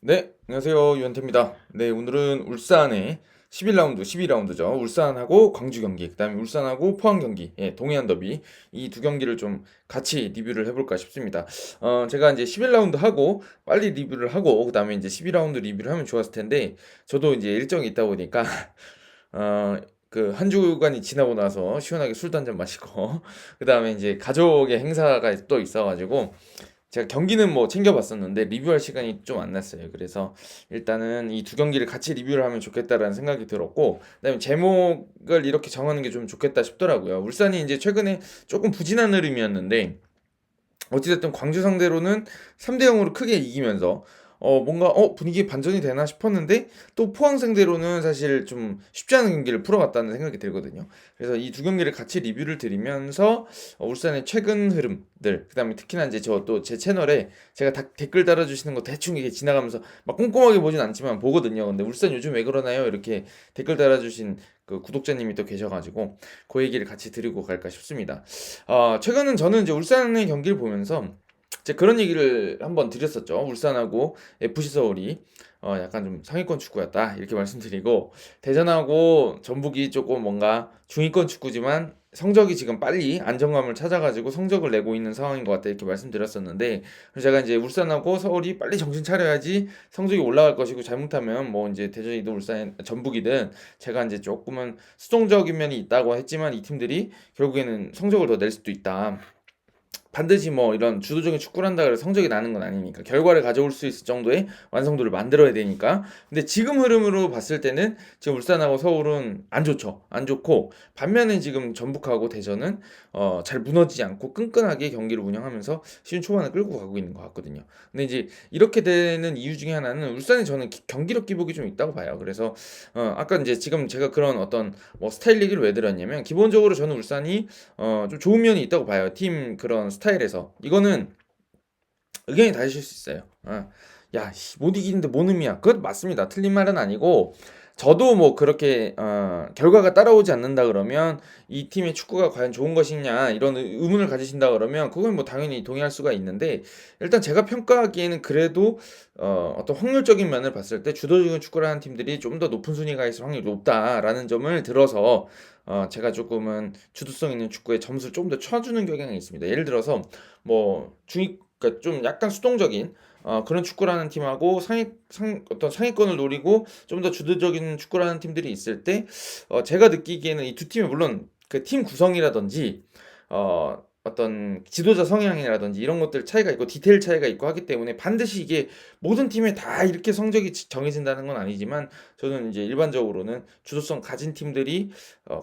네, 안녕하세요. 유현태입니다. 네, 오늘은 울산의 11라운드, 12라운드죠. 울산하고 광주 경기, 그다음에 울산하고 포항 경기, 예, 동해안 더비 이 두 경기를 좀 같이 리뷰를 해볼까 싶습니다. 제가 이제 11라운드 하고 빨리 리뷰를 하고 그다음에 이제 12라운드 리뷰를 하면 좋았을 텐데 저도 이제 일정이 있다 보니까 어, 그 한 주간이 지나고 나서 시원하게 술도 한 잔 마시고 그다음에 이제 가족의 행사가 또 있어가지고 제가 경기는 뭐 챙겨봤었는데 리뷰할 시간이 좀 안 났어요. 그래서 일단은 이 두 경기를 같이 리뷰를 하면 좋겠다라는 생각이 들었고, 그다음에 제목을 이렇게 정하는 게 좀 좋겠다 싶더라고요. 울산이 이제 최근에 조금 부진한 흐름이었는데 어찌됐든 광주 상대로는 3대 0으로 크게 이기면서 뭔가 분위기 반전이 되나 싶었는데 또 포항 상대로는 사실 좀 쉽지 않은 경기를 풀어갔다는 생각이 들거든요. 그래서 이 두 경기를 같이 리뷰를 드리면서 울산의 최근 흐름들 그다음에 특히나 이제 저 또 제 채널에 제가 댓글 달아주시는 거 대충 이게 지나가면서 막 꼼꼼하게 보진 않지만 보거든요. 근데 울산 요즘 왜 그러나요? 이렇게 댓글 달아주신 그 구독자님이 또 계셔가지고 그 얘기를 같이 드리고 갈까 싶습니다. 최근은 저는 이제 울산의 경기를 보면서 이제 그런 얘기를 한번 드렸었죠. 울산하고 FC 서울이 약간 좀 상위권 축구였다 이렇게 말씀드리고 대전하고 전북이 조금 뭔가 중위권 축구지만 성적이 지금 빨리 안정감을 찾아가지고 성적을 내고 있는 상황인 것 같다 이렇게 말씀드렸었는데 그래서 제가 이제 울산하고 서울이 빨리 정신 차려야지 성적이 올라갈 것이고 잘못하면 뭐 이제 대전이든 울산 전북이든 제가 이제 조금은 수동적인 면이 있다고 했지만 이 팀들이 결국에는 성적을 더 낼 수도 있다. 반드시 뭐 이런 주도적인 축구를 한다 그래서 성적이 나는 건 아니니까 결과를 가져올 수 있을 정도의 완성도를 만들어야 되니까 근데 지금 흐름으로 봤을 때는 지금 울산하고 서울은 안 좋죠. 안 좋고 반면에 지금 전북하고 대전은 잘 무너지지 않고 끈끈하게 경기를 운영하면서 시즌 초반을 끌고 가고 있는 것 같거든요. 근데 이제 이렇게 되는 이유 중에 하나는 울산이 저는 경기력 기복이 좀 있다고 봐요. 그래서 아까 이제 지금 제가 그런 어떤 뭐 스타일 얘기를 왜 드렸냐면 기본적으로 저는 울산이 좀 좋은 면이 있다고 봐요. 팀 그런 스타일에서. 이거는 의견이 다르실 수 있어요. 야, 못 이기는데 뭔 의미야? 그것 맞습니다. 틀린 말은 아니고, 저도 뭐 그렇게, 결과가 따라오지 않는다 그러면, 이 팀의 축구가 과연 좋은 것이냐, 이런 의문을 가지신다 그러면, 그건 뭐 당연히 동의할 수가 있는데, 일단 제가 평가하기에는 그래도, 어떤 확률적인 면을 봤을 때, 주도적인 축구를 하는 팀들이 좀 더 높은 순위가 있을 확률이 높다라는 점을 들어서, 제가 조금은 주도성 있는 축구에 점수를 조금 더 쳐주는 경향이 있습니다. 예를 들어서, 뭐, 그러니까 좀 약간 수동적인 그런 축구를 하는 팀하고 어떤 상위권을 노리고 좀 더 주도적인 축구를 하는 팀들이 있을 때 제가 느끼기에는 이 두 팀이 물론 그 팀 구성이라든지 어떤 지도자 성향이라든지 이런 것들 차이가 있고 디테일 차이가 있고 하기 때문에 반드시 이게 모든 팀에 다 이렇게 성적이 정해진다는 건 아니지만 저는 이제 일반적으로는 주도성 가진 팀들이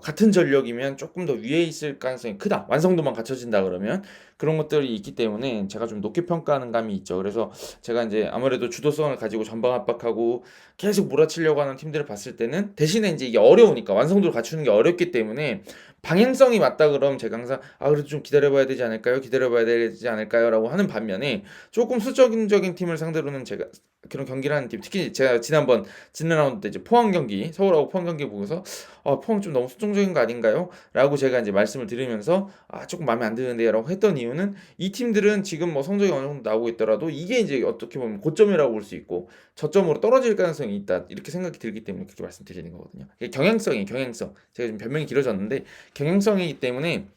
같은 전력이면 조금 더 위에 있을 가능성이 크다. 완성도만 갖춰진다 그러면 그런 것들이 있기 때문에 제가 좀 높게 평가하는 감이 있죠. 그래서 제가 이제 아무래도 주도성을 가지고 전방 압박하고 계속 몰아치려고 하는 팀들을 봤을 때는 대신에 이제 이게 어려우니까 완성도를 갖추는 게 어렵기 때문에 방향성이 맞다 그러면 제가 항상 그래도 좀 기다려봐야 되지 않을까요? 기다려봐야 되지 않을까요?라고 하는 반면에 조금 수적인 팀을 상대로는 제가 그런 경기를 하는 팀 특히 제가 지난 라운드 때 이제 포항 경기 서울하고 포항 경기 보고서 포항 좀 너무 수적인 거 아닌가요? 라고 제가 이제 말씀을 드리면서 조금 마음에 안 드는데요라고 했던 이유는 이 팀들은 지금 뭐 성적이 어느 정도 나오고 있더라도 이게 이제 어떻게 보면 고점이라고 볼 수 있고 저점으로 떨어질 가능성이 있다 이렇게 생각이 들기 때문에 그렇게 말씀드리는 거거든요. 이게 경향성 제가 좀 변명이 길어졌는데 경향성이기 때문에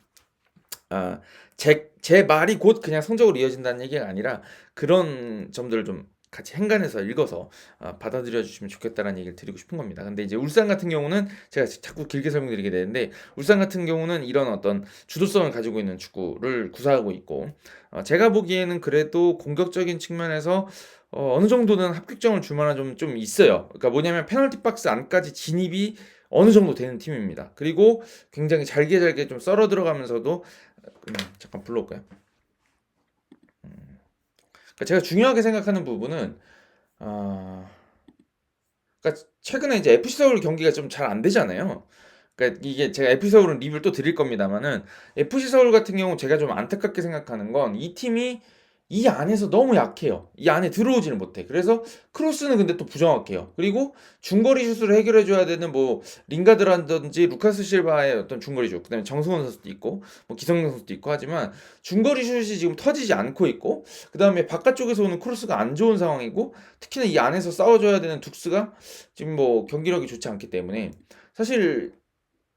제 말이 곧 그냥 성적으로 이어진다는 얘기가 아니라 그런 점들을 좀 같이 행간해서 읽어서 받아들여 주시면 좋겠다라는 얘기를 드리고 싶은 겁니다. 근데 이제 울산 같은 경우는 제가 자꾸 길게 설명드리게 되는데 울산 같은 경우는 이런 어떤 주도성을 가지고 있는 축구를 구사하고 있고 제가 보기에는 그래도 공격적인 측면에서 어느 정도는 합격점을 줄 만한 좀 있어요. 그러니까 뭐냐면 페널티 박스 안까지 진입이 어느 정도 되는 팀입니다. 그리고 굉장히 잘게 좀 썰어 들어가면서도 잠깐 불러올까요? 그러니까 제가 중요하게 생각하는 부분은 아, 그러니까 최근에 이제 FC 서울 경기가 좀 잘 안 되잖아요. 그러니까 이게 제가 FC 서울은 리뷰를 또 드릴 겁니다만은 FC 서울 같은 경우 제가 좀 안타깝게 생각하는 건 이 팀이 이 안에서 너무 약해요. 이 안에 들어오지는 못해. 그래서 크로스는 근데 또 부정확해요. 그리고 중거리 슛을 해결해 줘야 되는 뭐 링가드라든지 루카스 실바의 어떤 중거리 슛, 그다음에 정승원 선수도 있고 뭐 기성용 선수도 있고 하지만 중거리 슛이 지금 터지지 않고 있고 그다음에 바깥쪽에서 오는 크로스가 안 좋은 상황이고 특히나 이 안에서 싸워줘야 되는 둑스가 지금 뭐 경기력이 좋지 않기 때문에 사실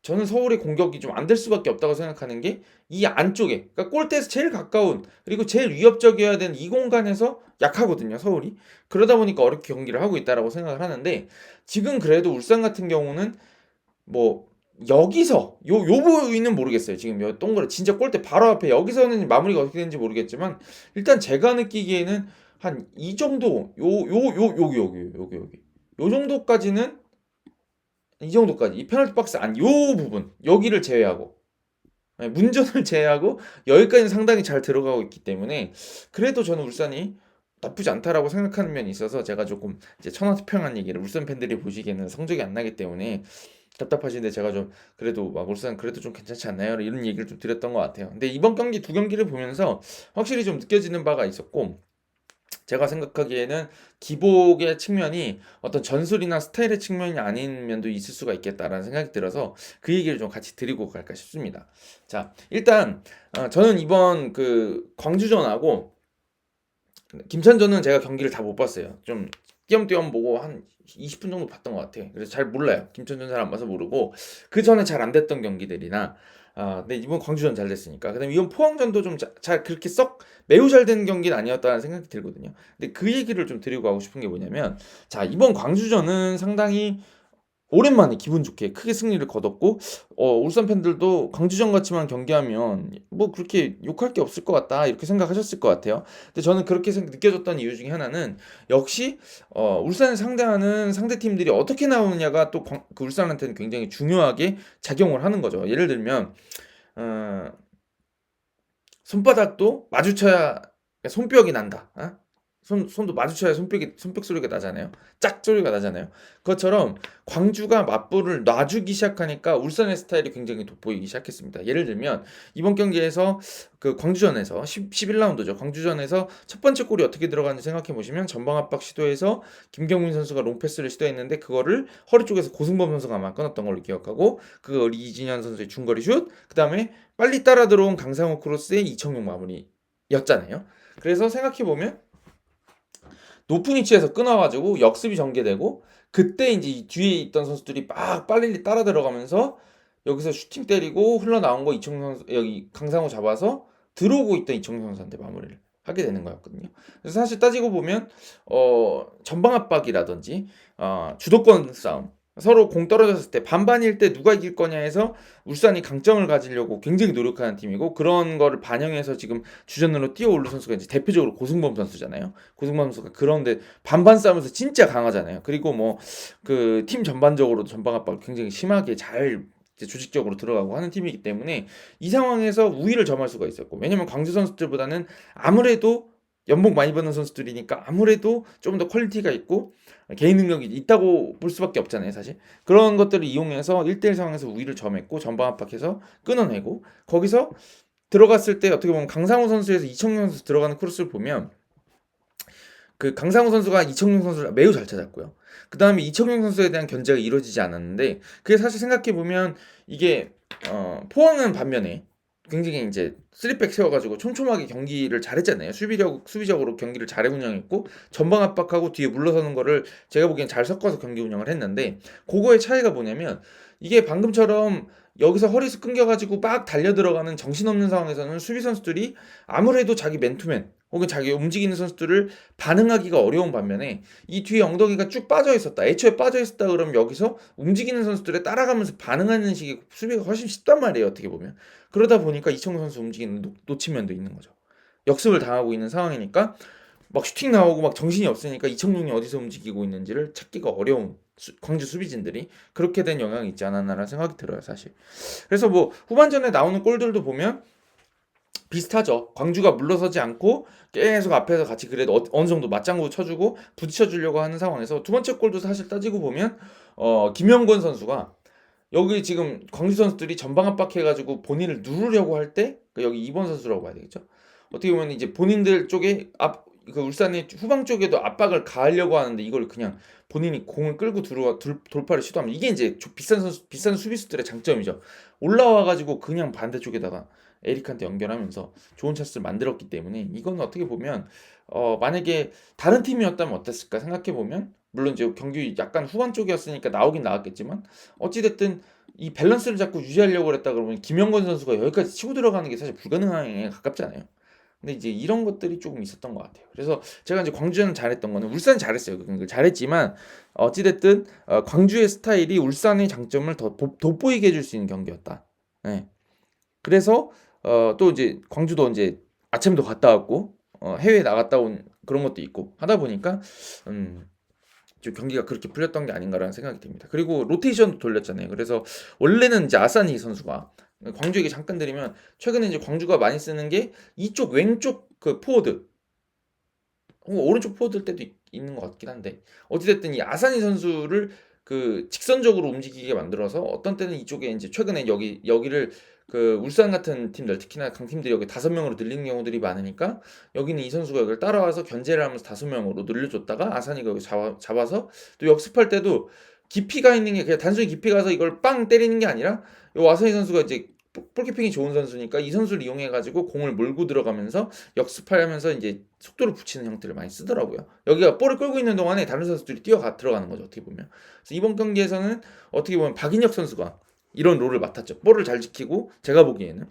저는 서울의 공격이 좀 안 될 수밖에 없다고 생각하는 게 이 안쪽에 그러니까 골대에서 제일 가까운 그리고 제일 위협적이어야 되는 이 공간에서 약하거든요 서울이. 그러다 보니까 어렵게 경기를 하고 있다라고 생각을 하는데 지금 그래도 울산 같은 경우는 뭐 여기서 요 부위는 모르겠어요. 지금 요 동그랗 진짜 골대 바로 앞에 여기서는 마무리가 어떻게 되는지 모르겠지만 일단 제가 느끼기에는 한 이 정도 여기 요 정도까지는 이 정도까지 이 페널티 박스 안 요 부분 여기를 제외하고 문전을 제외하고 여기까지는 상당히 잘 들어가고 있기 때문에 그래도 저는 울산이 나쁘지 않다라고 생각하는 면이 있어서 제가 조금 이제 천하태평한 얘기를 울산 팬들이 보시기에는 성적이 안 나기 때문에 답답하신데 제가 좀 그래도 막 울산 그래도 좀 괜찮지 않나요? 이런 얘기를 좀 드렸던 것 같아요. 근데 이번 경기 두 경기를 보면서 확실히 좀 느껴지는 바가 있었고 제가 생각하기에는 기복의 측면이 어떤 전술이나 스타일의 측면이 아닌 면도 있을 수가 있겠다라는 생각이 들어서 그 얘기를 좀 같이 드리고 갈까 싶습니다. 자, 일단 저는 이번 그 광주전하고 김천전은 제가 경기를 다 못 봤어요. 좀 띄엄띄엄 보고 한 20분 정도 봤던 것 같아. 그래서 잘 몰라요. 김천전 잘 안 봐서 모르고 그 전에 잘 안 됐던 경기들이나 근데 이번 광주전 잘 됐으니까. 그다음에 이번 포항전도 좀 잘 그렇게 썩 매우 잘 된 경기는 아니었다는 생각이 들거든요. 근데 그 얘기를 좀 드리고 가고 싶은 게 뭐냐면 자 이번 광주전은 상당히 오랜만에 기분 좋게 크게 승리를 거뒀고 울산 팬들도 광주전 같이만 경기하면 뭐 그렇게 욕할 게 없을 것 같다 이렇게 생각하셨을 것 같아요. 근데 저는 그렇게 느껴졌던 이유 중에 하나는 역시 울산을 상대하는 상대 팀들이 어떻게 나오느냐가 또 그 울산한테는 굉장히 중요하게 작용을 하는 거죠. 예를 들면 어, 손바닥도 마주쳐야 손뼉이 난다. 손도 마주쳐야 손뼉 소리가 나잖아요. 짝 소리가 나잖아요. 그것처럼 광주가 맞불을 놔주기 시작하니까 울산의 스타일이 굉장히 돋보이기 시작했습니다. 예를 들면 이번 경기에서 그 광주전에서 11라운드죠. 광주전에서 첫 번째 골이 어떻게 들어가는지 생각해 보시면 전방 압박 시도에서 김경민 선수가 롱패스를 시도했는데 그거를 허리 쪽에서 고승범 선수가 아마 끊었던 걸로 기억하고 그걸 이진현 선수의 중거리 슛, 그다음에 빨리 따라 들어온 강상호 크로스의 이청용 마무리였잖아요. 그래서 생각해 보면 높은 위치에서 끊어가지고 역습이 전개되고 그때 이제 이 뒤에 있던 선수들이 막 빨리 따라 들어가면서 여기서 슈팅 때리고 흘러나온 거 이청용 선수 여기 강상호 잡아서 들어오고 있던 이청용 선수한테 마무리를 하게 되는 거였거든요. 그래서 사실 따지고 보면 전방 압박이라든지 주도권 싸움 서로 공 떨어졌을 때 반반일 때 누가 이길 거냐 해서 울산이 강점을 가지려고 굉장히 노력하는 팀이고 그런 거를 반영해서 지금 주전으로 뛰어오른 선수가 이제 대표적으로 고승범 선수잖아요. 고승범 선수가 그런데 반반 싸움에서 진짜 강하잖아요. 그리고 뭐 그 팀 전반적으로도 전방 압박을 굉장히 심하게 잘 이제 조직적으로 들어가고 하는 팀이기 때문에 이 상황에서 우위를 점할 수가 있었고 왜냐면 광주 선수들보다는 아무래도 연봉 많이 받는 선수들이니까 아무래도 좀 더 퀄리티가 있고 개인 능력이 있다고 볼 수밖에 없잖아요 사실. 그런 것들을 이용해서 1대1 상황에서 우위를 점했고 전방 압박해서 끊어내고 거기서 들어갔을 때 어떻게 보면 강상우 선수에서 이청용 선수 들어가는 크로스를 보면 그 강상우 선수가 이청용 선수를 매우 잘 찾았고요. 그 다음에 이청용 선수에 대한 견제가 이루어지지 않았는데 그게 사실 생각해 보면 이게 포항은 반면에 굉장히 이제 3백 세워가지고 촘촘하게 경기를 잘했잖아요. 수비적으로 경기를 잘 운영했고 전방 압박하고 뒤에 물러서는 거를 제가 보기엔 잘 섞어서 경기 운영을 했는데 그거의 차이가 뭐냐면 이게 방금처럼 여기서 허리에서 끊겨가지고 막 달려 들어가는 정신없는 상황에서는 수비 선수들이 아무래도 자기 맨투맨 혹은 자기 움직이는 선수들을 반응하기가 어려운 반면에 이 뒤에 엉덩이가 쭉 빠져 있었다. 애초에 빠져 있었다 그러면 여기서 움직이는 선수들에 따라가면서 반응하는 식의 수비가 훨씬 쉽단 말이에요. 어떻게 보면. 그러다 보니까 이청용 선수 움직이는 놓친 면도 있는 거죠. 역습을 당하고 있는 상황이니까 막 슈팅 나오고 막 정신이 없으니까 이청용이 어디서 움직이고 있는지를 찾기가 어려운 광주 수비진들이 그렇게 된 영향이 있지 않았나라는 생각이 들어요 사실. 그래서 뭐 후반전에 나오는 골들도 보면 비슷하죠. 광주가 물러서지 않고 계속 앞에서 같이 그래도 어느 정도 맞장구 쳐주고 부딪혀주려고 하는 상황에서 두 번째 골도 사실 따지고 보면 김영권 선수가 여기 지금 광주 선수들이 전방 압박해가지고 본인을 누르려고 할 때 여기 2번 선수라고 봐야 되겠죠. 어떻게 보면 이제 본인들 쪽에 그 울산의 후방 쪽에도 압박을 가하려고 하는데 이걸 그냥 본인이 공을 끌고 들어와 돌파를 시도하면 이게 이제 비싼 수비수들의 장점이죠. 올라와 가지고 그냥 반대쪽에다가 에릭한테 연결하면서 좋은 찬스를 만들었기 때문에 이거는 어떻게 보면 만약에 다른 팀이었다면 어땠을까 생각해 보면 물론 이제 경기 약간 후반 쪽이었으니까 나오긴 나왔겠지만 어찌 됐든 이 밸런스를 자꾸 유지하려고 그랬다 그러면 김영건 선수가 여기까지 치고 들어가는 게 사실 불가능에 가깝잖아요. 근데 이제 이런 것들이 조금 있었던 것 같아요. 그래서 제가 이제 광주는 잘했던 거는 울산 잘했어요. 잘했지만 어찌됐든 광주의 스타일이 울산의 장점을 더 돋보이게 해줄 수 있는 경기였다. 네. 그래서 또 이제 광주도 이제 아침도 갔다 왔고 해외에 나갔다 온 그런 것도 있고 하다 보니까 좀 경기가 그렇게 풀렸던 게 아닌가라는 생각이 듭니다. 그리고 로테이션도 돌렸잖아요. 그래서 원래는 이제 아사니 선수가 광주 에게 잠깐 드리면 최근에 이제 광주가 많이 쓰는 게 이쪽 왼쪽 그 포워드 오른쪽 포워드일 때도 있는 것 같긴 한데 어찌됐든 이 아사니 선수를 그 직선적으로 움직이게 만들어서 어떤 때는 이쪽에 이제 최근에 여기를 그 울산 같은 팀들 특히나 강팀들이 여기 5명으로 늘리는 경우들이 많으니까 여기는 이 선수가 여기를 따라와서 견제를 하면서 5명으로 늘려줬다가 아사니가 여기 잡아서 또 역습할 때도 깊이가 있는 게 그냥 단순히 깊이 가서 이걸 빵 때리는 게 아니라 요 아사니 선수가 이제 볼키핑이 좋은 선수니까 이 선수를 이용해 가지고 공을 몰고 들어가면서 역습하면서 이제 속도를 붙이는 형태를 많이 쓰더라고요. 여기가 볼을 끌고 있는 동안에 다른 선수들이 들어가는 거죠. 어떻게 보면. 그래서 이번 경기에서는 어떻게 보면 박인혁 선수가 이런 롤을 맡았죠. 볼을 잘 지키고 제가 보기에는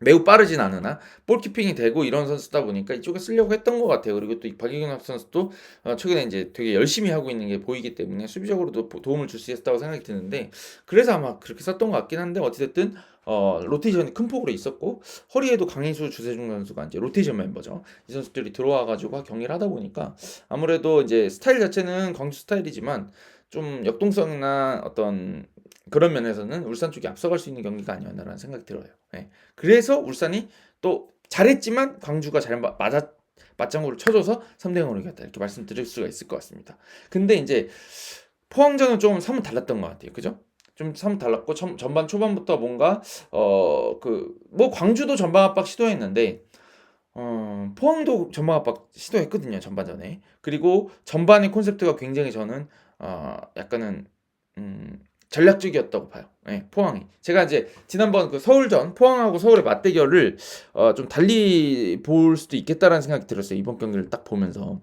매우 빠르진 않으나 볼키핑이 되고 이런 선수다 보니까 이쪽에 쓰려고 했던 것 같아요. 그리고 또 이 박인혁 선수도 최근에 이제 되게 열심히 하고 있는 게 보이기 때문에 수비적으로도 도움을 줄 수 있었다고 생각이 드는데 그래서 아마 그렇게 썼던 것 같긴 한데 어찌됐든 로테이션이 큰 폭으로 있었고 허리에도 강인수 주세중 선수가 이제 로테이션 멤버죠. 이 선수들이 들어와가지고 경기를 하다 보니까 아무래도 이제 스타일 자체는 광주 스타일이지만 좀 역동성이나 어떤 그런 면에서는 울산 쪽이 앞서갈 수 있는 경기가 아니었나라는 생각이 들어요. 네. 그래서 울산이 또 잘했지만 광주가 잘 맞장구를 쳐줘서 3대0으로 이겼다 이렇게 말씀드릴 수가 있을 것 같습니다. 근데 이제 포항전은 좀 사뭇 달랐던 것 같아요. 그죠? 좀 사뭇 달랐고 전반 초반부터 뭔가 그 뭐 광주도 전방 압박 시도했는데 포항도 전방 압박 시도했거든요. 전반전에. 그리고 전반의 콘셉트가 굉장히 저는 약간은 전략적이었다고 봐요. 네, 포항이. 제가 이제 지난번 그 서울전 포항하고 서울의 맞대결을 좀 달리 볼 수도 있겠다라는 생각이 들었어요. 이번 경기를 딱 보면서.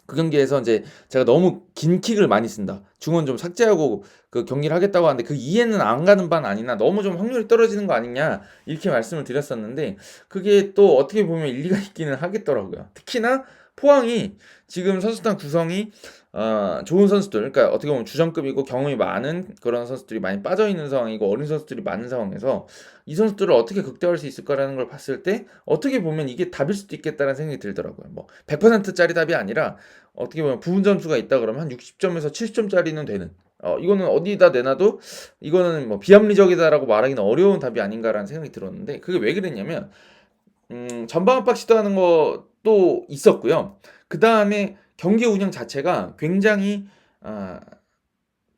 그 경기에서 이제 제가 너무 긴 킥을 많이 쓴다. 중원 좀 삭제하고 그 경기를 하겠다고 하는데 그 이해는 안 가는 반 아니나 너무 좀 확률이 떨어지는 거 아니냐 이렇게 말씀을 드렸었는데 그게 또 어떻게 보면 일리가 있기는 하겠더라고요. 특히나 포항이 지금 선수단 구성이 좋은 선수들, 그러니까 어떻게 보면 주전급이고 경험이 많은 그런 선수들이 많이 빠져 있는 상황이고 어린 선수들이 많은 상황에서 이 선수들을 어떻게 극대화할 수 있을까라는 걸 봤을 때 어떻게 보면 이게 답일 수도 있겠다는 생각이 들더라고요. 뭐 100%짜리 답이 아니라 어떻게 보면 부분 점수가 있다 그러면 한 60점에서 70점짜리는 되는. 이거는 어디다 내놔도 이거는 뭐 비합리적이다라고 말하기는 어려운 답이 아닌가라는 생각이 들었는데 그게 왜 그랬냐면 전방 압박 시도하는 것도 있었고요. 그 다음에 경기 운영 자체가 굉장히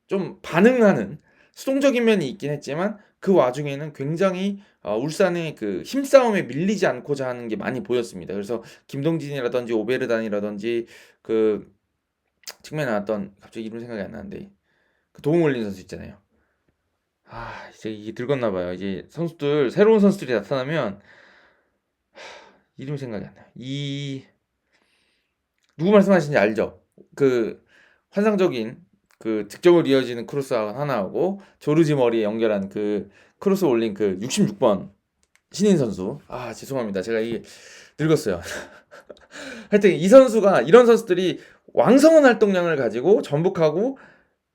좀 반응하는 수동적인 면이 있긴 했지만 그 와중에는 굉장히 울산의 그 힘싸움에 밀리지 않고자 하는 게 많이 보였습니다. 그래서 김동진이라든지 오베르단이라든지 그 측면에 나왔던 갑자기 이름 생각이 안 나는데 그 도움 올린 선수 있잖아요. 이제 이게 늙었나 봐요. 이제 선수들 새로운 선수들이 나타나면 이름 생각이 안 나요. 누구 말씀하시는지 알죠? 그 환상적인 그 득점을 이어지는 크로스 하나하고 조르지 머리에 연결한 그 크로스 올린 그 66번 신인 선수. 죄송합니다. 제가 이게 늙었어요. 하여튼 이 선수가 이런 선수들이 왕성한 활동량을 가지고 전북하고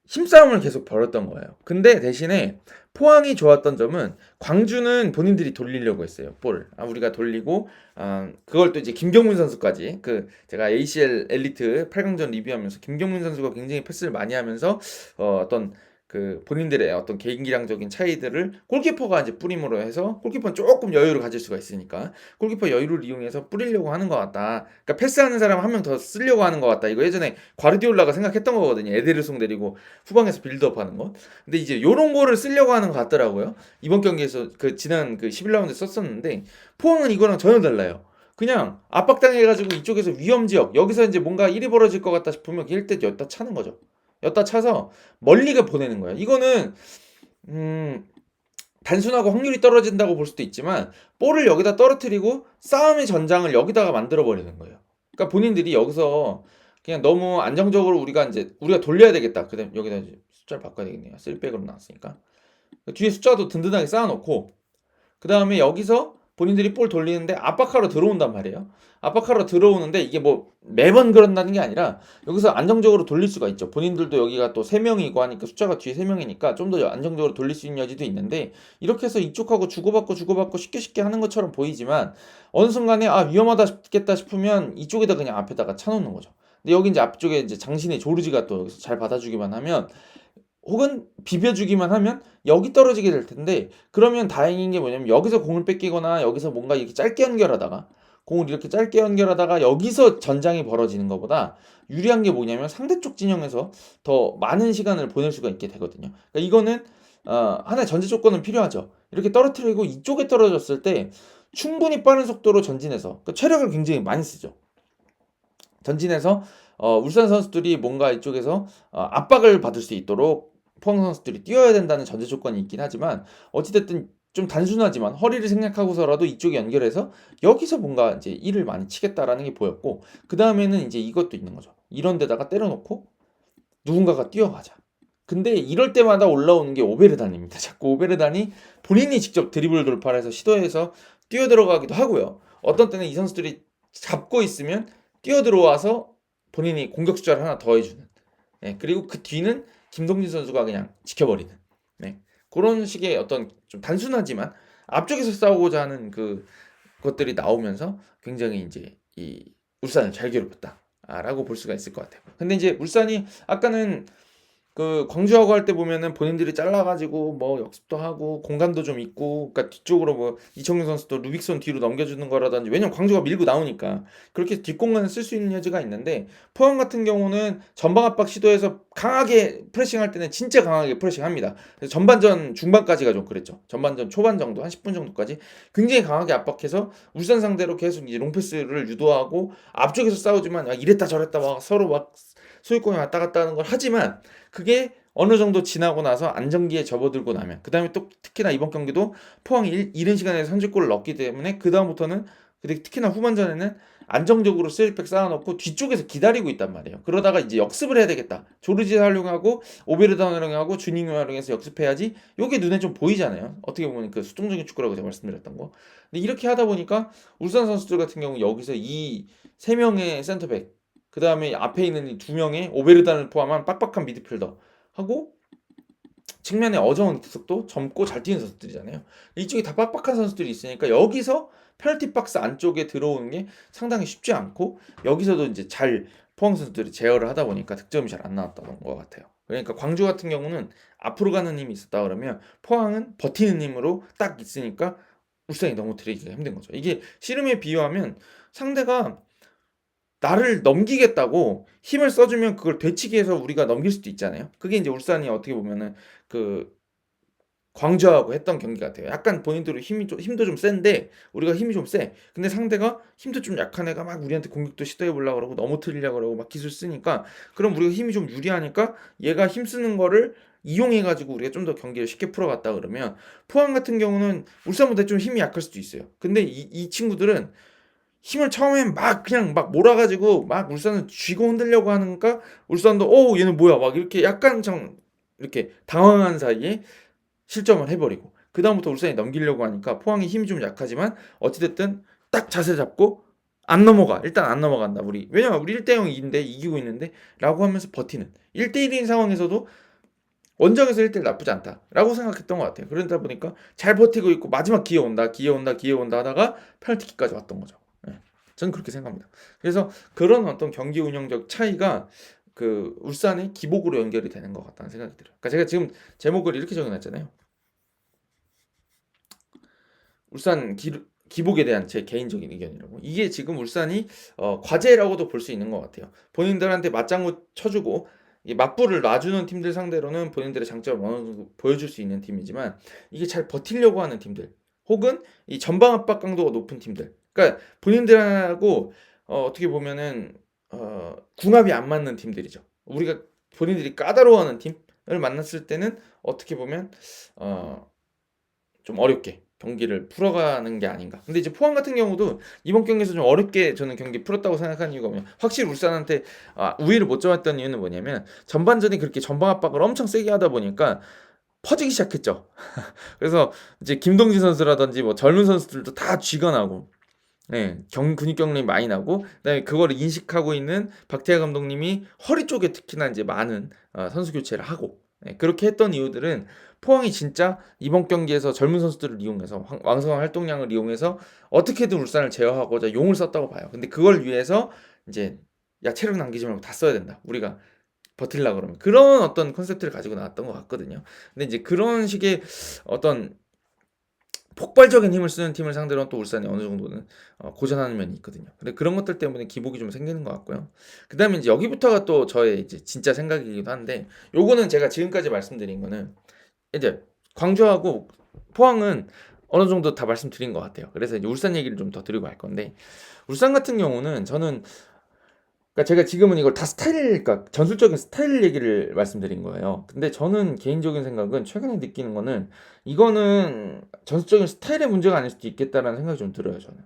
힘싸움을 계속 벌였던 거예요. 근데 대신에 포항이 좋았던 점은 광주는 본인들이 돌리려고 했어요. 볼을. 우리가 돌리고 그걸 또 이제 김경문 선수까지 그 제가 ACL 엘리트 8강전 리뷰하면서 김경문 선수가 굉장히 패스를 많이 하면서 어떤 그 본인들의 어떤 개인기량적인 차이들을 골키퍼가 이제 뿌림으로 해서 골키퍼는 조금 여유를 가질 수가 있으니까 골키퍼 여유를 이용해서 뿌리려고 하는 것 같다. 그러니까 패스하는 사람 한 명 더 쓰려고 하는 것 같다. 이거 예전에 과르디올라가 생각했던 거거든요. 에데르송 데리고 후방에서 빌드업하는 거. 근데 이제 요런 거를 쓰려고 하는 것 같더라고요. 이번 경기에서 그 지난 그 11라운드 썼었는데 포항은 이거랑 전혀 달라요. 그냥 압박당해가지고 이쪽에서 위험지역 여기서 이제 뭔가 일이 벌어질 것 같다 싶으면 일대 였다 차는 거죠. 였다 차서 멀리가 보내는 거야. 이거는 음, 단순하고 확률이 떨어진다고 볼 수도 있지만 볼을 여기다 떨어뜨리고 싸움의 전장을 여기다가 만들어 버리는 거예요. 그러니까 본인들이 여기서 그냥 너무 안정적으로 우리가 돌려야 되겠다. 그다음 여기다 이제 숫자를 바꿔야 되겠네요. 3백으로 나왔으니까 뒤에 숫자도 든든하게 쌓아놓고 그 다음에 여기서 본인들이 볼 돌리는데 압박하러 들어온단 말이에요. 압박하러 들어오는데 이게 뭐 매번 그런다는 게 아니라 여기서 안정적으로 돌릴 수가 있죠. 본인들도 여기가 또 3명이고 하니까 숫자가 뒤에 3명이니까 좀 더 안정적으로 돌릴 수 있는 여지도 있는데 이렇게 해서 이쪽하고 주고받고 쉽게 쉽게 하는 것처럼 보이지만 어느 순간에 위험하다 싶으면 이쪽에다 그냥 앞에다가 차놓는 거죠. 근데 여기 이제 앞쪽에 이제 장신의 조르지가 또 여기서 잘 받아주기만 하면 혹은 비벼주기만 하면 여기 떨어지게 될 텐데 그러면 다행인 게 뭐냐면 여기서 공을 뺏기거나 여기서 뭔가 이렇게 짧게 연결하다가 공을 이렇게 짧게 연결하다가 여기서 전장이 벌어지는 것보다 유리한 게 뭐냐면 상대 쪽 진영에서 더 많은 시간을 보낼 수가 있게 되거든요. 그러니까 이거는 하나의 전제 조건은 필요하죠. 이렇게 떨어뜨리고 이쪽에 떨어졌을 때 충분히 빠른 속도로 전진해서 그러니까 체력을 굉장히 많이 쓰죠. 전진해서 울산 선수들이 뭔가 이쪽에서 압박을 받을 수 있도록 포항 선수들이 뛰어야 된다는 전제 조건이 있긴 하지만 어찌됐든 좀 단순하지만 허리를 생략하고서라도 이쪽에 연결해서 여기서 뭔가 이제 일을 많이 치겠다라는 게 보였고 그 다음에는 이제 이것도 있는 거죠. 이런 데다가 때려놓고 누군가가 뛰어가자. 근데 이럴 때마다 올라오는 게 오베르단입니다. 자꾸 오베르단이 본인이 직접 드리블 돌파를 해서 시도해서 뛰어 들어가기도 하고요. 어떤 때는 이 선수들이 잡고 있으면 뛰어 들어와서 본인이 공격 숫자를 하나 더 해주는. 네, 그리고 그 뒤는 김동진 선수가 그냥 지켜버리는. 네, 그런 식의 어떤 좀 단순하지만 앞쪽에서 싸우고자 하는 그 것들이 나오면서 굉장히 이제 이 울산을 잘 괴롭혔다라고 볼 수가 있을 것 같아요. 근데 이제 울산이 아까는 그 광주하고 할 때 보면은 본인들이 잘라가지고 뭐 역습도 하고 공간도 좀 있고 그러니까 뒤쪽으로 뭐 이청용 선수도 루빅손 뒤로 넘겨주는 거라든지 왜냐면 광주가 밀고 나오니까 그렇게 뒷공간을 쓸 수 있는 여지가 있는데 포항 같은 경우는 전방 압박 시도해서 강하게 프레싱할 때는 진짜 강하게 프레싱합니다. 그래서 전반전 중반까지가 좀 그랬죠. 전반전 초반 정도 한 10분 정도까지 굉장히 강하게 압박해서 울산 상대로 계속 이제 롱패스를 유도하고 앞쪽에서 싸우지만 이랬다 저랬다 막 서로 막 소유권이 왔다 갔다 하는 걸 하지만 그게 어느 정도 지나고 나서 안정기에 접어들고 나면 그 다음에 또 특히나 이번 경기도 포항이 이른 시간에 선제골을 넣었기 때문에 그 다음부터는 특히나 후반전에는 안정적으로 스리백 쌓아놓고 뒤쪽에서 기다리고 있단 말이에요. 그러다가 이제 역습을 해야 되겠다. 조르지 활용하고 오베르단 활용하고 주닝 활용해서 역습해야지. 요게 눈에 좀 보이잖아요. 어떻게 보면 그 수동적인 축구라고 제가 말씀드렸던 거. 근데 이렇게 하다 보니까 울산 선수들 같은 경우 여기서 이 세 명의 센터백 그 다음에 앞에 있는 이 두 명의 오베르단을 포함한 빡빡한 미드필더 하고 측면에 어정원 이특석도 젊고 잘 뛰는 선수들이잖아요. 이쪽에 다 빡빡한 선수들이 있으니까 여기서 페널티 박스 안쪽에 들어오는 게 상당히 쉽지 않고 여기서도 이제 잘 포항 선수들이 제어를 하다 보니까 득점이 잘 안 나왔던 것 같아요. 그러니까 광주 같은 경우는 앞으로 가는 힘이 있었다 그러면 포항은 버티는 힘으로 딱 있으니까 울산이 넘어뜨리기가 힘든 거죠. 이게 씨름에 비유하면 상대가 나를 넘기겠다고 힘을 써주면 그걸 되치기 해서 우리가 넘길 수도 있잖아요. 그게 이제 울산이 어떻게 보면은 그 광주하고 했던 경기 같아요. 약간 본인들이 힘도 좀 센데 우리가 힘이 좀 세. 근데 상대가 힘도 좀 약한 애가 막 우리한테 공격도 시도해 보려고 그러고 넘어뜨리려고 그러고 막 기술 쓰니까 그럼 우리가 힘이 좀 유리하니까 얘가 힘 쓰는 거를 이용해 가지고 우리가 좀 더 경기를 쉽게 풀어갔다 그러면 포항 같은 경우는 울산보다 좀 힘이 약할 수도 있어요. 근데 이 친구들은 힘을 처음엔 막 그냥 막 몰아가지고 막 울산을 쥐고 흔들려고 하니까 울산도 얘는 뭐야 막 이렇게 약간 좀 이렇게 당황한 사이에 실점을 해버리고 그 다음부터 울산이 넘기려고 하니까 포항이 힘이 좀 약하지만 어찌됐든 딱 자세 잡고 안 넘어가 일단 안 넘어간다 왜냐면 우리 1대0인데 이기고 있는데 라고 하면서 버티는 1대1인 상황에서도 원정에서 1대1 나쁘지 않다 라고 생각했던 것 같아요. 그러다 보니까 잘 버티고 있고 마지막 기회 온다 하다가 페널티킥까지 왔던 거죠. 저는 그렇게 생각합니다. 그래서 그런 어떤 경기 운영적 차이가 그 울산의 기복으로 연결이 되는 것 같다는 생각이 들어요. 그러니까 제가 지금 제목을 이렇게 적어놨잖아요. 울산 기복에 대한 제 개인적인 의견이라고. 이게 지금 울산이 과제라고도 볼 수 있는 것 같아요. 본인들한테 맞장구 쳐주고 이 맞불을 놔주는 팀들 상대로는 본인들의 장점을 어느 정도 보여줄 수 있는 팀이지만 이게 잘 버티려고 하는 팀들 혹은 이 전방 압박 강도가 높은 팀들, 그러니까 본인들하고 어떻게 보면은 궁합이 안 맞는 팀들이죠. 우리가 본인들이 까다로워하는 팀을 만났을 때는 어떻게 보면 좀 어렵게 경기를 풀어가는 게 아닌가. 근데 이제 포항 같은 경우도 이번 경기에서 좀 어렵게 저는 경기 풀었다고 생각하는 이유가 뭐냐면 확실히 울산한테 우위를 못 잡았던 이유는 뭐냐면 전반전이 그렇게 전방 압박을 엄청 세게 하다 보니까 퍼지기 시작했죠. 그래서 이제 김동진 선수라든지 뭐 젊은 선수들도 다 쥐가 나고 네, 근육 경련이 많이 나고 그다음에 그거를 인식하고 있는 박태하 감독님이 허리 쪽에 특히나 이제 많은 선수 교체를 하고 네, 그렇게 했던 이유들은 포항이 진짜 이번 경기에서 젊은 선수들을 이용해서 왕성한 활동량을 이용해서 어떻게든 울산을 제어하고자 용을 썼다고 봐요. 근데 그걸 위해서 이제 야 체력 남기지 말고 다 써야 된다. 우리가 버틸라 그러면 그런 어떤 컨셉트를 가지고 나왔던 것 같거든요. 근데 이제 그런 식의 어떤 폭발적인 힘을 쓰는 팀을 상대로는 또 울산이 어느 정도는 고전하는 면이 있거든요. 근데 그런 것들 때문에 기복이 좀 생기는 것 같고요. 그 다음에 이제 여기부터가 또 저의 이제 진짜 생각이기도 한데, 요거는 제가 지금까지 말씀드린 거는 이제 광주하고 포항은 어느 정도 다 말씀드린 것 같아요. 그래서 이제 울산 얘기를 좀 더 드리고 할 건데, 울산 같은 경우는 저는 그러니까 제가 지금은 이걸 다 스타일, 그러니까 전술적인 스타일 얘기를 말씀드린 거예요. 근데 저는 개인적인 생각은 최근에 느끼는 거는 이거는 전술적인 스타일의 문제가 아닐 수도 있겠다라는 생각이 좀 들어요, 저는.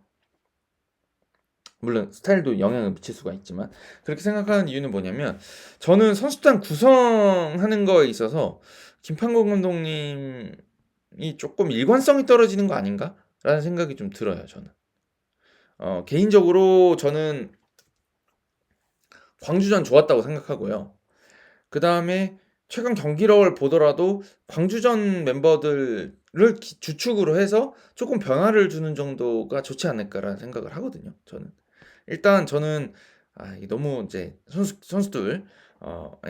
물론 스타일도 영향을 미칠 수가 있지만 그렇게 생각하는 이유는 뭐냐면 저는 선수단 구성하는 거에 있어서 김판국 감독님이 조금 일관성이 떨어지는 거 아닌가라는 생각이 좀 들어요, 저는. 개인적으로 저는 광주전 좋았다고 생각하고요. 그 다음에 최근 경기력을 보더라도 광주전 멤버들을 주축으로 해서 조금 변화를 주는 정도가 좋지 않을까라는 생각을 하거든요. 저는 일단 저는 이게 너무 이제 선수들에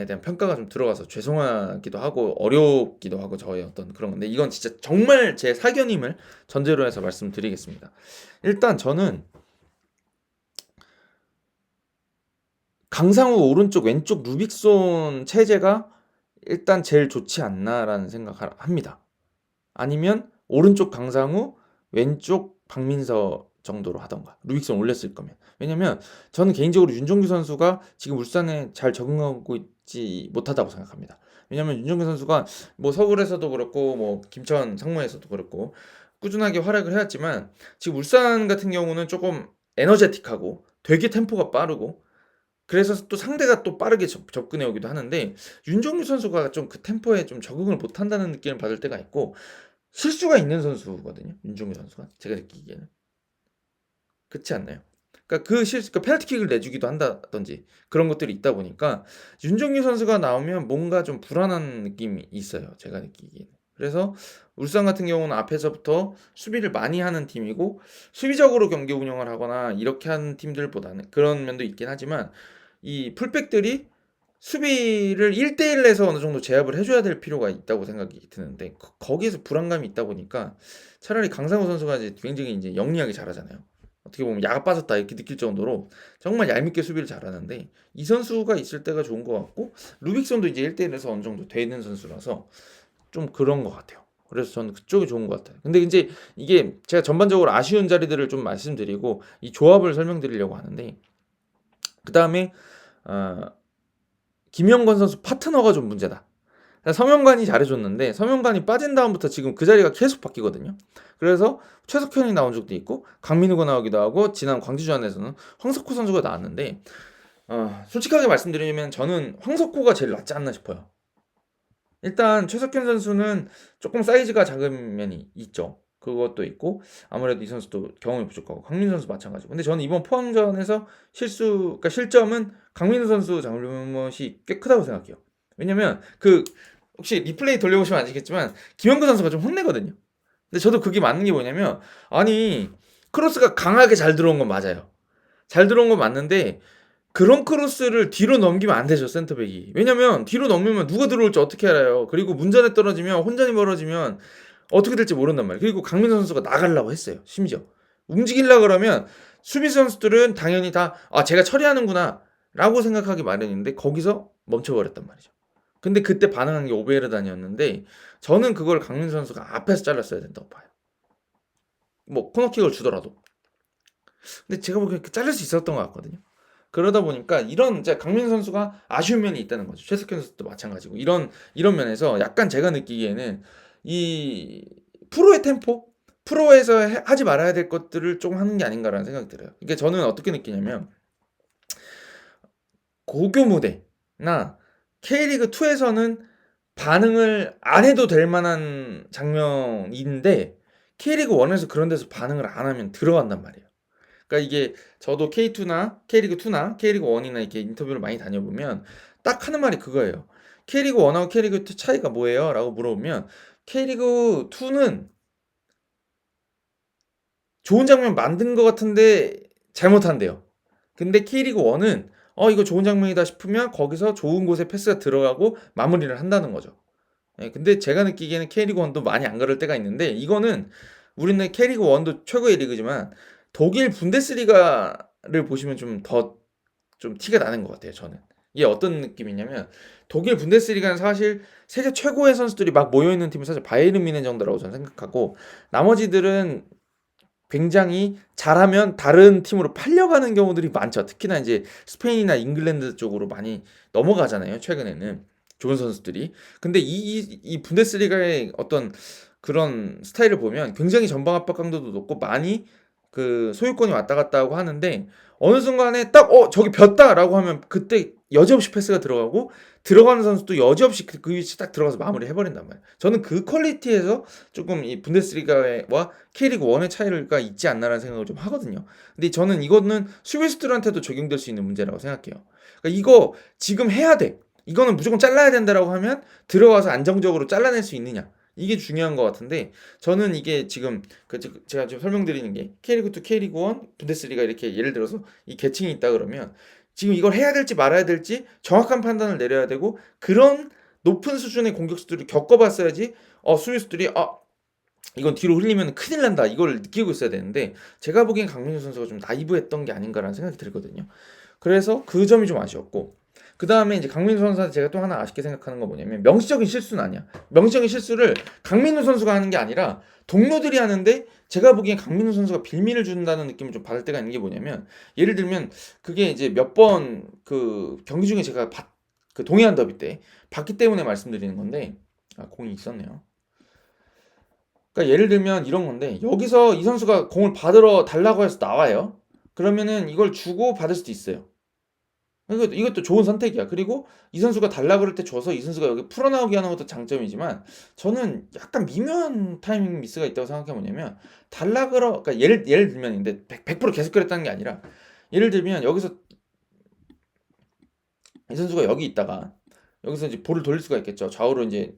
대한 평가가 좀 들어가서 죄송하기도 하고 어렵기도 하고 저의 어떤 그런 건데 이건 진짜 정말 제 사견임을 전제로 해서 말씀드리겠습니다. 일단 저는 강상우 오른쪽 왼쪽 루빅손 체제가 일단 제일 좋지 않나라는 생각을 합니다. 아니면 오른쪽 강상우 왼쪽 박민서 정도로 하던가 루빅손 올렸을 거면. 왜냐면 저는 개인적으로 윤종규 선수가 지금 울산에 잘 적응하고 있지 못하다고 생각합니다. 왜냐면 윤종규 선수가 뭐 서울에서도 그렇고 뭐 김천 상무에서도 그렇고 꾸준하게 활약을 해왔지만 지금 울산 같은 경우는 조금 에너제틱하고 되게 템포가 빠르고 그래서 또 상대가 또 빠르게 접근해 오기도 하는데 윤종규 선수가 좀 그 템포에 좀 적응을 못한다는 느낌을 받을 때가 있고 실수가 있는 선수거든요. 윤종규 선수가 제가 느끼기에는 그렇지 않나요? 그러니까 그 실수, 그 페널티킥을 내주기도 한다든지 그런 것들이 있다 보니까 윤종규 선수가 나오면 뭔가 좀 불안한 느낌이 있어요. 제가 느끼기에는. 그래서 울산 같은 경우는 앞에서부터 수비를 많이 하는 팀이고 수비적으로 경기 운영을 하거나 이렇게 하는 팀들보다는 그런 면도 있긴 하지만 이 풀백들이 수비를 1대1에서 어느 정도 제압을 해줘야 될 필요가 있다고 생각이 드는데 거기에서 불안감이 있다 보니까 차라리 강상우 선수가 이제 굉장히 이제 영리하게 잘하잖아요. 어떻게 보면 야가 빠졌다 이렇게 느낄 정도로 정말 얄밉게 수비를 잘하는데 이 선수가 있을 때가 좋은 것 같고 루빅손도 이제 1대1에서 어느 정도 되는 선수라서 좀 그런 것 같아요. 그래서 저는 그쪽이 좋은 것 같아요. 근데 이제 이게 제가 전반적으로 아쉬운 자리들을 좀 말씀드리고 이 조합을 설명드리려고 하는데 그 다음에 김영건 선수 파트너가 좀 문제다. 서명관이 잘해줬는데 서명관이 빠진 다음부터 지금 그 자리가 계속 바뀌거든요. 그래서 최석현이 나온 적도 있고 강민우가 나오기도 하고 지난 광주전에서는 황석호 선수가 나왔는데 솔직하게 말씀드리면 저는 황석호가 제일 낫지 않나 싶어요. 일단 최석현 선수는 조금 사이즈가 작은 면이 있죠. 그것도 있고 아무래도 이 선수도 경험이 부족하고 강민우 선수 마찬가지고. 근데 저는 이번 포항전에서 그러니까 실점은 강민우 선수 잘못이 꽤 크다고 생각해요. 왜냐면 혹시 리플레이 돌려보시면 아시겠지만 김영근 선수가 좀 혼내거든요. 근데 저도 그게 맞는 게 뭐냐면 아니 크로스가 강하게 잘 들어온 건 맞아요. 잘 들어온 건 맞는데 그런 크로스를 뒤로 넘기면 안 되죠, 센터백이. 왜냐면 뒤로 넘기면 누가 들어올지 어떻게 알아요. 그리고 문전에 떨어지면 혼전이 벌어지면 어떻게 될지 모른단 말이에요. 그리고 강민호 선수가 나가려고 했어요. 심지어 움직이려고 그러면 수비 선수들은 당연히 다 제가 처리하는구나 라고 생각하기 마련인데 거기서 멈춰버렸단 말이죠. 근데 그때 반응한 게 오베르단이었는데 저는 그걸 강민호 선수가 앞에서 잘랐어야 된다고 봐요. 뭐 코너킥을 주더라도. 근데 제가 보기엔 자를 수 있었던 것 같거든요. 그러다 보니까 이런 이제 강민 선수가 아쉬운 면이 있다는 거죠. 최석현 선수도 마찬가지고 이런 면에서 약간 제가 느끼기에는 이 프로의 템포, 프로에서 하지 말아야 될 것들을 좀 하는 게 아닌가라는 생각이 들어요. 그러니까 저는 어떻게 느끼냐면 고교 무대나 K리그 2에서는 반응을 안 해도 될 만한 장면인데 K리그 1에서 그런 데서 반응을 안 하면 들어간단 말이에요. 그러니까 이게 저도 K2나 K리그 2나 K리그 1이나 이렇게 인터뷰를 많이 다녀보면 딱 하는 말이 그거예요. K리그 1하고 K리그 2 차이가 뭐예요? 라고 물어보면 K리그 2는 좋은 장면 만든 것 같은데 잘못한대요. 근데 K리그 1은 이거 좋은 장면이다 싶으면 거기서 좋은 곳에 패스가 들어가고 마무리를 한다는 거죠. 예, 근데 제가 느끼기에는 K리그 1도 많이 안 그럴 때가 있는데 이거는 우리는 K리그 1도 최고의 리그지만 독일 분데스리가를 보시면 좀 티가 나는 것 같아요, 저는. 이게 어떤 느낌이냐면 독일 분데스리가는 사실 세계 최고의 선수들이 막 모여 있는 팀이 사실 바이에른 뮌헨 정도라고 저는 생각하고 나머지들은 굉장히 잘하면 다른 팀으로 팔려가는 경우들이 많죠. 특히나 이제 스페인이나 잉글랜드 쪽으로 많이 넘어가잖아요. 최근에는 좋은 선수들이. 근데 이 분데스리가의 어떤 그런 스타일을 보면 굉장히 전방 압박 강도도 높고 많이 그 소유권이 왔다 갔다 하고 하는데 어느 순간에 딱 저기 폈다라고 하면 그때 여지없이 패스가 들어가고 들어가는 선수도 여지없이 그 위치 딱 들어가서 마무리 해버린단 말이에요. 저는 그 퀄리티에서 조금 이 분데스리가와 K리그 1의 차이가 있지 않나라는 생각을 좀 하거든요. 근데 저는 이거는 수비수들한테도 적용될 수 있는 문제라고 생각해요. 그러니까 이거 지금 해야 돼. 이거는 무조건 잘라야 된다라고 하면 들어가서 안정적으로 잘라낼 수 있느냐. 이게 중요한 것 같은데 저는 이게 지금 제가 지금 설명드리는 게 K리그2, K리그1, 분데스리가 이렇게 예를 들어서 이 계층이 있다 그러면 지금 이걸 해야 될지 말아야 될지 정확한 판단을 내려야 되고 그런 높은 수준의 공격수들을 겪어봤어야지 수비수들이 이건 뒤로 흘리면 큰일 난다 이걸 느끼고 있어야 되는데 제가 보기엔 강민수 선수가 좀 나이브했던 게 아닌가라는 생각이 들거든요. 그래서 그 점이 좀 아쉬웠고 그 다음에 이제 강민수 선수한테 제가 또 하나 아쉽게 생각하는 건 뭐냐면 명시적인 실수는 아니야. 명시적인 실수를 강민수 선수가 하는 게 아니라 동료들이 하는데 제가 보기엔 강민수 선수가 빌미를 준다는 느낌을 좀 받을 때가 있는 게 뭐냐면 예를 들면 그게 이제 몇 번 그 경기 중에 제가 그 동해안 더비 때 봤기 때문에 말씀드리는 건데 공이 있었네요. 그러니까 예를 들면 이런 건데 여기서 이 선수가 공을 받으러 달라고 해서 나와요. 그러면은 이걸 주고 받을 수도 있어요. 이것도 좋은 선택이야. 그리고 이 선수가 달라 그럴 때 줘서 이 선수가 여기 풀어나오게 하는 것도 장점이지만 저는 약간 미묘한 타이밍 미스가 있다고 생각해 뭐냐면 그러니까 예를 들면인데 100% 계속 그랬다는 게 아니라 예를 들면 여기서 이 선수가 여기 있다가 여기서 이제 볼을 돌릴 수가 있겠죠. 좌우로 이제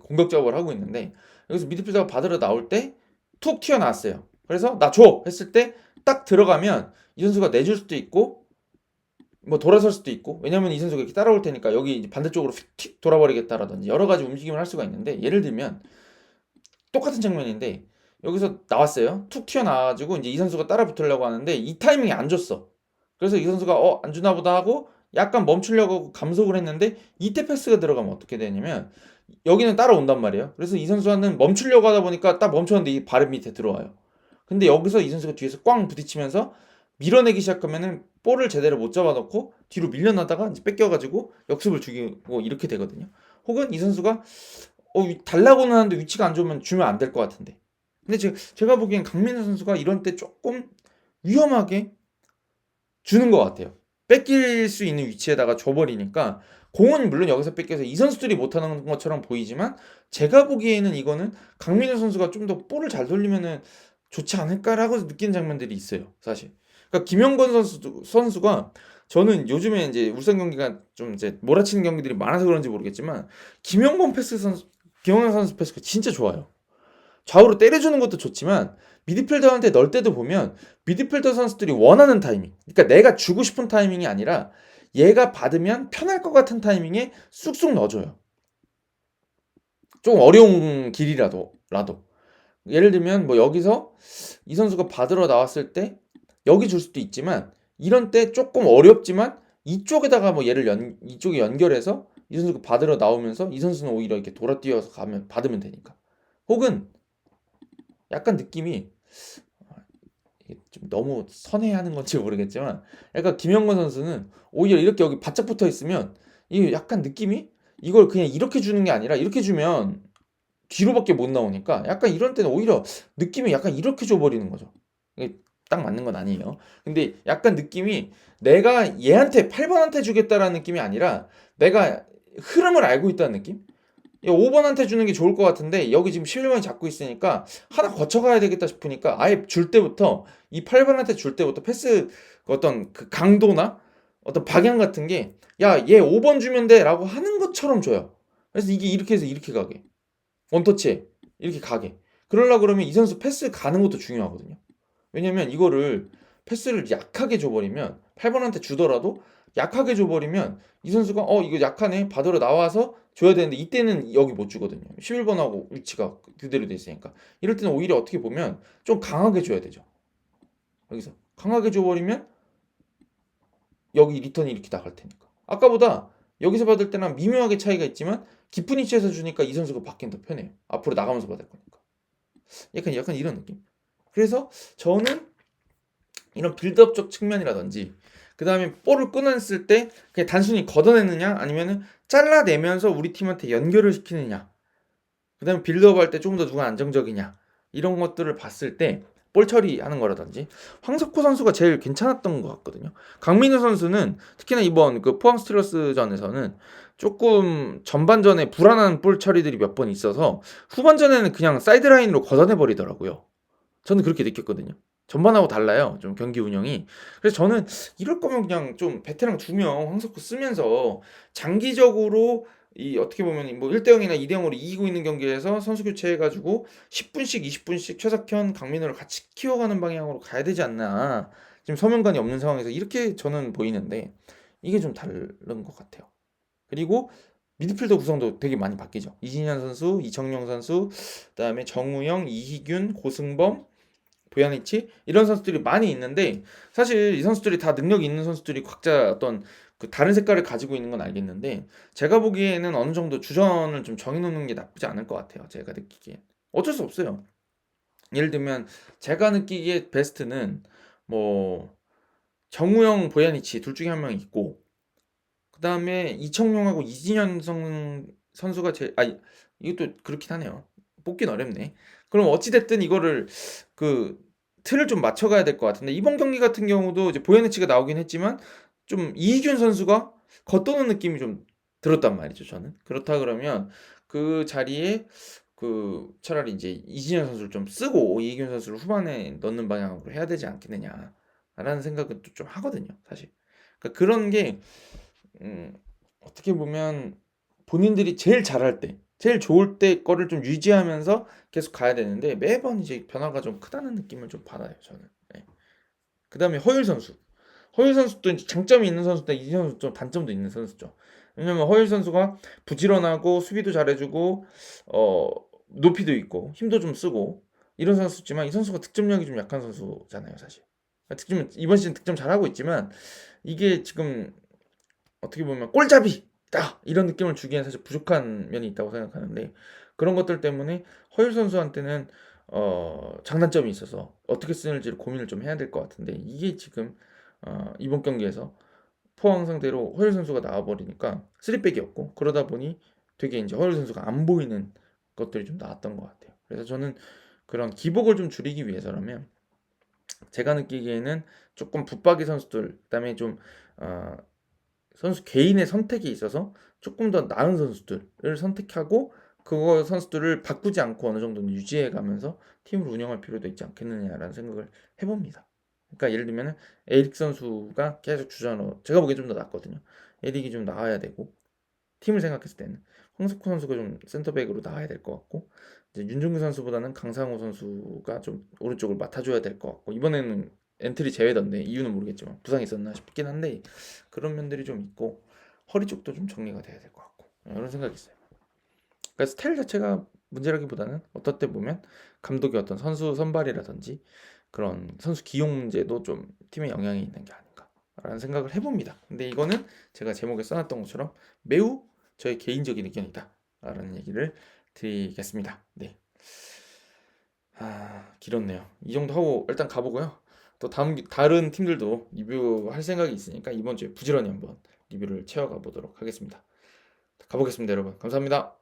공격 작업을 하고 있는데 여기서 미드필더가 받으러 나올 때 툭 튀어나왔어요. 그래서 나 줘! 했을 때 딱 들어가면 이 선수가 내줄 수도 있고 뭐 돌아설 수도 있고 왜냐면 이 선수가 이렇게 따라올 테니까 여기 이제 반대쪽으로 휙 돌아버리겠다라든지 여러 가지 움직임을 할 수가 있는데 예를 들면 똑같은 장면인데 여기서 나왔어요. 툭 튀어나와가지고 이제 이 선수가 따라 붙으려고 하는데 이 타이밍이 안 줬어. 그래서 이 선수가 안 주나 보다 하고 약간 멈추려고 감속을 했는데 이때 패스가 들어가면 어떻게 되냐면 여기는 따라온단 말이에요. 그래서 이 선수는 멈추려고 하다 보니까 딱 멈췄는데 이 발 밑에 들어와요. 근데 여기서 이 선수가 뒤에서 꽝 부딪히면서 밀어내기 시작하면은 볼을 제대로 못 잡아놓고 뒤로 밀려나다가 이제 뺏겨가지고 역습을 주고 이렇게 되거든요. 혹은 이 선수가 달라고는 하는데 위치가 안 좋으면 주면 안 될 것 같은데. 근데 제가 보기엔 강민호 선수가 이런 때 조금 위험하게 주는 것 같아요. 뺏길 수 있는 위치에다가 줘버리니까 공은 물론 여기서 뺏겨서 이 선수들이 못하는 것처럼 보이지만 제가 보기에는 이거는 강민호 선수가 좀 더 볼을 잘 돌리면은 좋지 않을까라고 느끼는 장면들이 있어요, 사실. 그러니까 김영건 선수가 저는 요즘에 이제 울산 경기가 좀 이제 몰아치는 경기들이 많아서 그런지 모르겠지만 김영건 선수 패스가 진짜 좋아요. 좌우로 때려주는 것도 좋지만 미드필더한테 넣을 때도 보면 미드필더 선수들이 원하는 타이밍, 그러니까 내가 주고 싶은 타이밍이 아니라 얘가 받으면 편할 것 같은 타이밍에 쑥쑥 넣어줘요. 좀 어려운 길이라도. 예를 들면 뭐 여기서 이 선수가 받으러 나왔을 때 여기 줄 수도 있지만 이런 때 조금 어렵지만 이쪽에다가 뭐 얘를 이쪽에 연결해서 이 선수가 받으러 나오면서 이 선수는 오히려 이렇게 돌아뛰어서 가면 받으면 되니까. 혹은 약간 느낌이 이게 좀 너무 선회하는 건지 모르겠지만 약간 김영건 선수는 오히려 이렇게 여기 바짝 붙어 있으면 이 약간 느낌이 이걸 그냥 이렇게 주는 게 아니라 이렇게 주면 뒤로밖에 못 나오니까 약간 이런 때는 오히려 느낌이 약간 이렇게 줘버리는 거죠. 이게 딱 맞는 건 아니에요. 근데 약간 느낌이 내가 얘한테 8번한테 주겠다라는 느낌이 아니라 내가 흐름을 알고 있다는 느낌? 5번한테 주는 게 좋을 것 같은데 여기 지금 11번이 잡고 있으니까 하나 거쳐가야 되겠다 싶으니까 아예 줄 때부터 이 8번한테 줄 때부터 패스 어떤 그 강도나 어떤 방향 같은 게 야, 얘 5번 주면 돼 라고 하는 것처럼 줘요. 그래서 이게 이렇게 해서 이렇게 가게. 원터치에 이렇게 가게. 그러려고 그러면 이 선수 패스 가는 것도 중요하거든요. 왜냐면 이거를 패스를 약하게 줘버리면 8번한테 주더라도 약하게 줘버리면 이 선수가 이거 약하네 받으러 나와서 줘야 되는데 이때는 여기 못 주거든요. 11번하고 위치가 그대로 돼 있으니까 이럴 때는 오히려 어떻게 보면 좀 강하게 줘야 되죠. 여기서 강하게 줘버리면 여기 리턴이 이렇게 나갈 테니까 아까보다 여기서 받을 때랑 미묘하게 차이가 있지만 깊은 위치에서 주니까 이 선수가 받기는 더 편해요. 앞으로 나가면서 받을 거니까 약간 이런 느낌. 그래서 저는 이런 빌드업적 측면이라든지 그 다음에 볼을 끊었을 때 그냥 단순히 걷어내느냐 아니면은 잘라내면서 우리 팀한테 연결을 시키느냐 그 다음에 빌드업 할 때 좀 더 누가 안정적이냐 이런 것들을 봤을 때 볼 처리하는 거라든지 황석호 선수가 제일 괜찮았던 것 같거든요. 강민우 선수는 특히나 이번 그 포항 스틸러스전에서는 조금 전반전에 불안한 볼 처리들이 몇 번 있어서 후반전에는 그냥 사이드라인으로 걷어내 버리더라고요. 저는 그렇게 느꼈거든요. 전반하고 달라요. 좀 경기 운영이. 그래서 저는 이럴 거면 그냥 좀 베테랑 2명 황석호 쓰면서 장기적으로 이 어떻게 보면 뭐 1대 0이나 2대 0으로 이기고 있는 경기에서 선수 교체해 가지고 10분씩 20분씩 최석현, 강민호를 같이 키워가는 방향으로 가야 되지 않나. 지금 서명관이 없는 상황에서 이렇게 저는 보이는데 이게 좀 다른 것 같아요. 그리고 미드필더 구성도 되게 많이 바뀌죠. 이진현 선수, 이청용 선수, 그다음에 정우영, 이희균, 고승범, 보야니치 이런 선수들이 많이 있는데 사실 이 선수들이 다 능력이 있는 선수들이 각자 어떤 그 다른 색깔을 가지고 있는 건 알겠는데 제가 보기에는 어느 정도 주전을 좀 정해놓는 게 나쁘지 않을 것 같아요. 제가 느끼기엔 어쩔 수 없어요. 예를 들면 제가 느끼기에 베스트는 뭐 정우영, 보야니치 둘 중에 한 명 있고 그 다음에 이청용하고 이진현 선수가 이것도 그렇긴 하네요. 뽑긴 어렵네. 그럼 어찌됐든 이거를 그 틀을 좀 맞춰가야 될 것 같은데 이번 경기 같은 경우도 이제 보야니치가 나오긴 했지만 좀 이희균 선수가 겉도는 느낌이 좀 들었단 말이죠. 저는 그렇다 그러면 그 자리에 그 차라리 이제 이진현 선수를 좀 쓰고 이희균 선수를 후반에 넣는 방향으로 해야 되지 않겠느냐라는 생각은 또 좀 하거든요. 사실 그러니까 그런 게 어떻게 보면 본인들이 제일 잘할 때, 제일 좋을 때 거를 좀 유지하면서 계속 가야 되는데 매번 이제 변화가 좀 크다는 느낌을 좀 받아요, 저는. 네. 그다음에 허율 선수. 허율 선수도 이제 장점이 있는 선수인데 이 선수 좀 단점도 있는 선수죠. 왜냐면 허율 선수가 부지런하고 수비도 잘해주고 어 높이도 있고 힘도 좀 쓰고 이런 선수지만 이 선수가 득점력이 좀 약한 선수잖아요, 사실. 득점 이번 시즌 득점 잘하고 있지만 이게 지금 어떻게 보면 골잡이다 이런 느낌을 주기엔 사실 부족한 면이 있다고 생각하는데 그런 것들 때문에 허율 선수한테는 장단점이 있어서 어떻게 쓰는지를 고민을 좀 해야 될 것 같은데 이게 지금 이번 경기에서 포항 상대로 허율 선수가 나와버리니까 쓰리백이었고 그러다 보니 되게 이제 허율 선수가 안 보이는 것들이 좀 나왔던 것 같아요. 그래서 저는 그런 기복을 좀 줄이기 위해서라면 제가 느끼기에는 조금 붙박이 선수들 그다음에 좀 어, 선수 개인의 선택에 있어서 조금 더 나은 선수들을 선택하고 그거 선수들을 바꾸지 않고 어느 정도는 유지해 가면서 팀을 운영할 필요도 있지 않겠느냐라는 생각을 해봅니다. 그러니까 예를 들면 에릭 선수가 계속 주전으로 제가 보기엔 좀 더 낫거든요. 에릭이 좀 나와야 되고 팀을 생각했을 때는 황석호 선수가 좀 센터백으로 나와야 될 것 같고, 이제 윤종규 선수보다는 강상호 선수가 좀 오른쪽을 맡아줘야 될 것 같고, 이번에는 엔트리 제외던데 이유는 모르겠지만 부상이 있었나 싶긴 한데 그런 면들이 좀 있고, 허리 쪽도 좀 정리가 돼야 될 것 같고, 이런 생각이 있어요. 그러니까 스타일 자체가 문제라기보다는 어떨 때 보면 감독의 어떤 선수 선발이라든지 그런 선수 기용 문제도 좀 팀에 영향이 있는 게 아닌가라는 생각을 해봅니다. 근데 이거는 제가 제목에 써놨던 것처럼 매우 저의 개인적인 의견이다라는 얘기를 드리겠습니다. 네. 길었네요. 이 정도 하고 일단 가보고요. 또 다른 팀들도 리뷰할 생각이 있으니까 이번 주에 부지런히 한번 리뷰를 채워가 보도록 하겠습니다. 가보겠습니다, 여러분. 감사합니다.